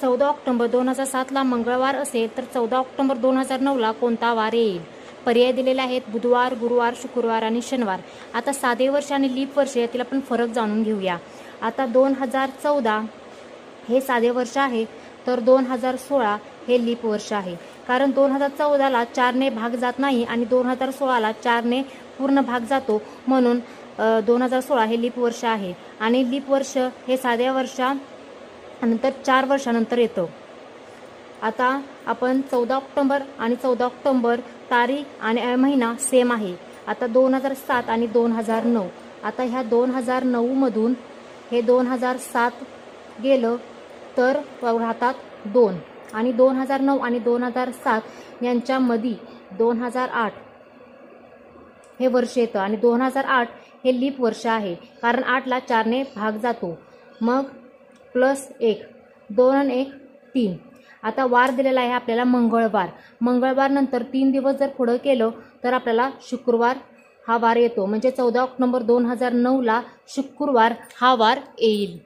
14 October 2007ला मंगळवार असेल तर 14 ऑक्टोबर 2009ला कोणता वार येईल? पर्याय दिलेले आहेत बुधवार, गुरुवार, शुक्रवार आणि शनिवार. आता साधे वर्ष आणि लीप वर्ष यातील आपण फरक जाणून घेऊया. आता 2014 हे साधे वर्ष आहे तर 2016 हे लीप वर्ष आहे. कारण 2014ला 4ने भाग जात नाही आणि 2016ला 4ने पूर्ण भाग जातो, म्हणून 2016 हे लीप वर्ष आहे. आणि लीप वर्ष हे साध्या वर्षानंतर 4 वर्षानंतर येतं. आता आपण 14 ऑक्टोबर आणि 14 ऑक्टोबर तारीख आणि महिना सेम आहे. आता 2007 आणि 2009. आता ह्या 2009 मधून हे 2007 गेलं तर राहतात 2 आणि 2009 आणि 2007 यांच्यामध्ये 2008 हे वर्ष येतं आणि 2008 हे लीप वर्ष आहे. कारण 8ला 4ने भाग जातो. मग +1 2 आणि 1 3. आता वार दिलेला आहे आपल्याला मंगळवार. मंगळवार नंतर 3 दिवस जर पुढे केलं तर आपल्याला शुक्रवार हा वार येतो. म्हणजे 14 ऑक्टोबर 2009ला शुक्रवार हा वार येईल.